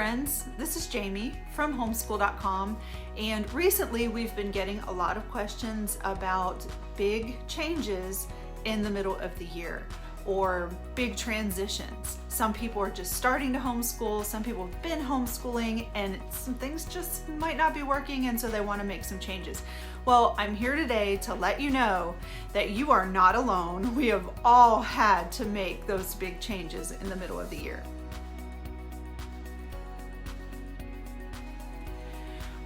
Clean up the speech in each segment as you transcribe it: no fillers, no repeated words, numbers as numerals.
friends, this is Jamie from homeschool.com, and recently we've been getting a lot of questions about big changes in the middle of the year or big transitions. Some people are just starting to homeschool, some people have been homeschooling, and some things just might not be working, and so they want to make some changes. Well, I'm here today to let you know that you are not alone. We have all had to make those big changes in the middle of the year.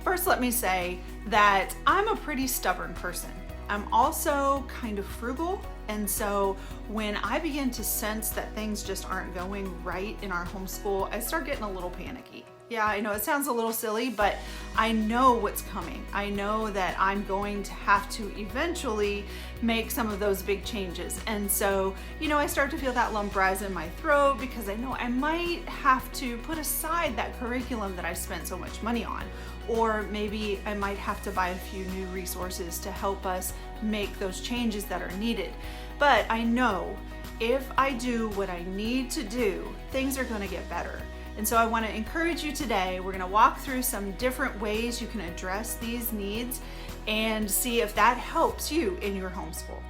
First, let me say that I'm a pretty stubborn person. I'm also kind of frugal, and so when I begin to sense that things just aren't going right in our homeschool, I start getting a little panicky. Yeah, I know it sounds a little silly, but I know what's coming. I know that I'm going to have to eventually make some of those big changes. And so, I start to feel that lump rise in my throat because I know I might have to put aside that curriculum that I spent so much money on. Or maybe I might have to buy a few new resources to help us make those changes that are needed. But I know if I do what I need to do, things are going to get better. And so I want to encourage you today. We're going to walk through some different ways you can address these needs and see if that helps you in your homeschool.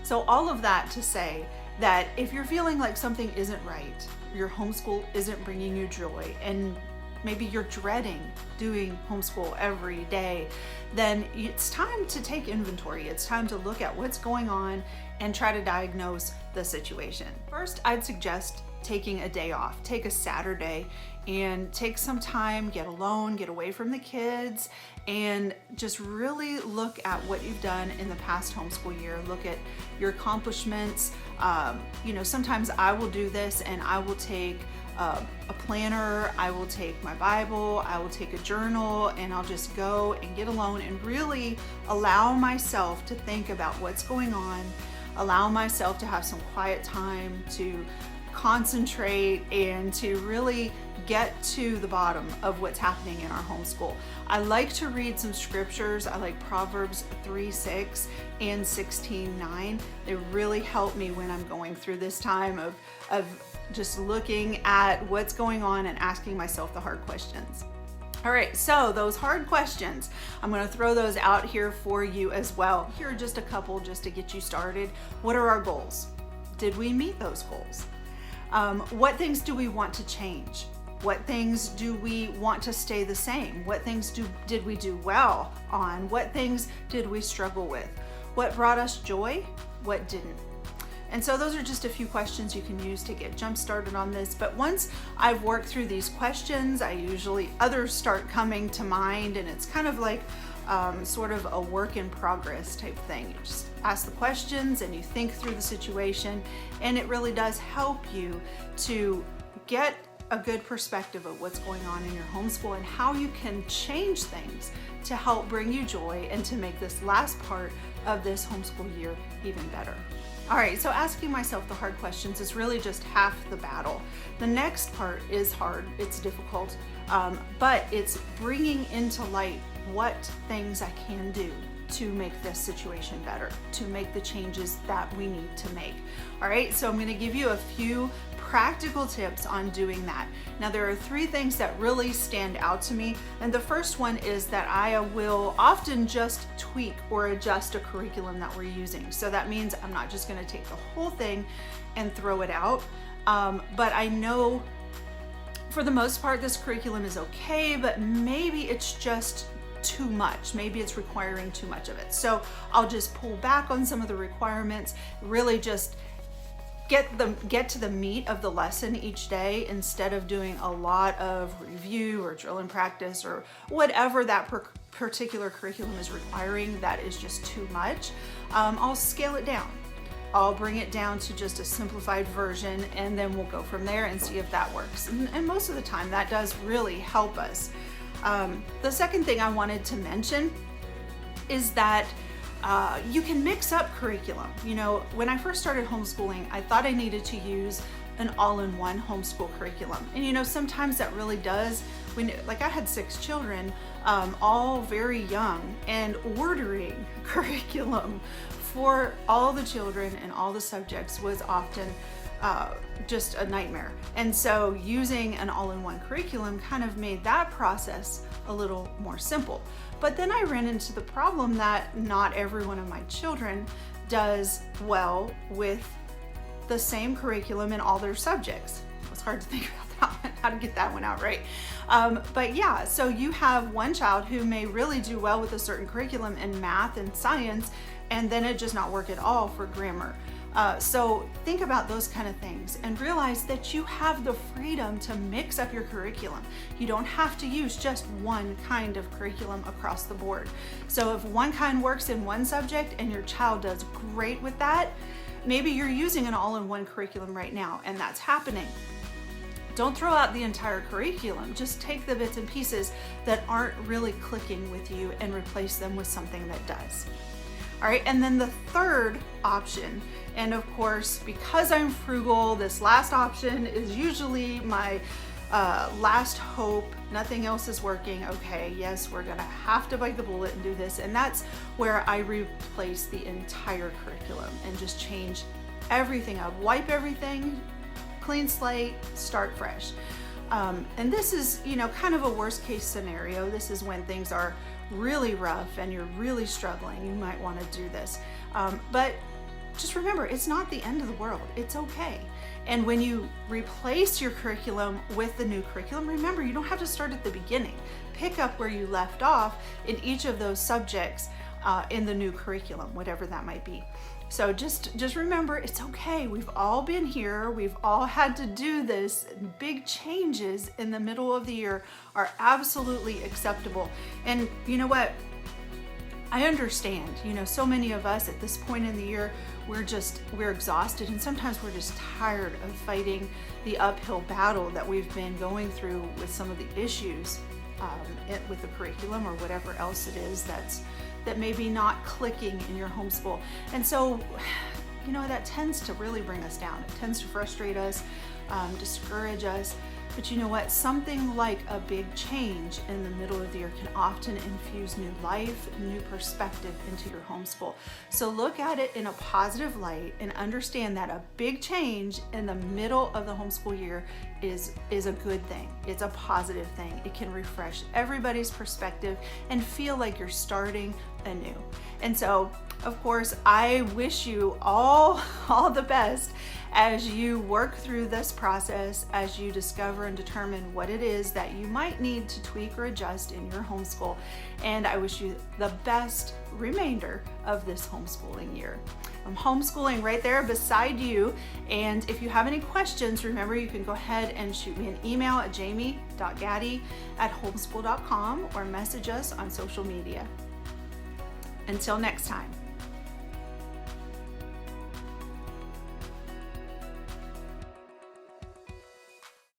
So all of that to say that if you're feeling like something isn't right, your homeschool isn't bringing you joy, and maybe you're dreading doing homeschool every day, then it's time to take inventory. It's time to look at what's going on and try to diagnose the situation. First, I'd suggest taking a day off. Take a Saturday and take some time, get alone, get away from the kids, and just really look at what you've done in the past homeschool year. Look at your accomplishments. Sometimes I will do this and I will take a planner, I will take my Bible, I will take a journal, and I'll just go and get alone and really allow myself to think about what's going on, allow myself to have some quiet time to concentrate and to really get to the bottom of what's happening in our homeschool. I like to read some scriptures. I like Proverbs 3:6 and 16:9. They really help me when I'm going through this time of just looking at what's going on and asking myself the hard questions. All right, so those hard questions, I'm going to throw those out here for you as well. Here are just a couple just to get you started. What are our goals? Did we meet those goals? What things do we want to change? What things do we want to stay the same? What things did we do well on? What things did we struggle with? What brought us joy? What didn't? And so those are just a few questions you can use to get jump started on this. But once I've worked through these questions, others start coming to mind, and it's kind of like sort of a work in progress type thing. You just ask the questions and you think through the situation, and it really does help you to get a good perspective of what's going on in your homeschool and how you can change things to help bring you joy and to make this last part of this homeschool year even better. All right, so asking myself the hard questions is really just half the battle. The next part is hard, it's difficult, but it's bringing into light what things I can do to make this situation better, to make the changes that we need to make. All right, so I'm going to give you a few practical tips on doing that. Now, there are three things that really stand out to me, and the first one is that I will often just tweak or adjust a curriculum that we're using. So that means I'm not just going to take the whole thing and throw it out, but I know for the most part this curriculum is okay, but maybe it's just too much. Maybe it's requiring too much of it. So I'll just pull back on some of the requirements, really just get to the meat of the lesson each day instead of doing a lot of review or drill and practice or whatever that particular curriculum is requiring that is just too much. I'll scale it down. I'll bring it down to just a simplified version, and then we'll go from there and see if that works. And most of the time that does really help us. The second thing I wanted to mention is that you can mix up curriculum. When I first started homeschooling, I thought I needed to use an all-in-one homeschool curriculum. And sometimes that really does, I had 6 children, all very young, and ordering curriculum for all the children and all the subjects was often just a nightmare. And so using an all-in-one curriculum kind of made that process a little more simple. But then I ran into the problem that not every one of my children does well with the same curriculum in all their subjects. It was hard to think about that one, how to get that one out right. But yeah, so you have one child who may really do well with a certain curriculum in math and science, and then it just not work at all for grammar. So think about those kind of things and realize that you have the freedom to mix up your curriculum. You don't have to use just one kind of curriculum across the board. So if one kind works in one subject and your child does great with that, maybe you're using an all-in-one curriculum right now and that's happening. Don't throw out the entire curriculum. Just take the bits and pieces that aren't really clicking with you and replace them with something that does. All right, and then the third option, and of course, because I'm frugal, this last option is usually my last hope. Nothing else is working. Okay, yes, we're gonna have to bite the bullet and do this. And that's where I replace the entire curriculum and just change everything up, wipe everything, clean slate, start fresh. And this is, kind of a worst case scenario. This is when things are really rough and you're really struggling. You might want to do this. But just remember, it's not the end of the world. It's okay. And when you replace your curriculum with the new curriculum, remember, you don't have to start at the beginning. Pick up where you left off in each of those subjects in the new curriculum, whatever that might be. So just remember, it's okay. We've all been here. We've all had to do this. Big changes in the middle of the year are absolutely acceptable. And you know what? I understand, so many of us at this point in the year, we're exhausted, and sometimes we're just tired of fighting the uphill battle that we've been going through with some of the issues with the curriculum or whatever else it is that may be not clicking in your homeschool. And so, that tends to really bring us down. It tends to frustrate us, discourage us. But you know what? Something like a big change in the middle of the year can often infuse new life, new perspective into your homeschool. So look at it in a positive light and understand that a big change in the middle of the homeschool year is a good thing. It's a positive thing. It can refresh everybody's perspective and feel like you're starting anew. And so, of course, I wish you all the best as you work through this process, as you discover and determine what it is that you might need to tweak or adjust in your homeschool. And I wish you the best remainder of this homeschooling year. I'm homeschooling right there beside you. And if you have any questions, remember you can go ahead and shoot me an email at jamie.gaddy@homeschool.com or message us on social media. Until next time.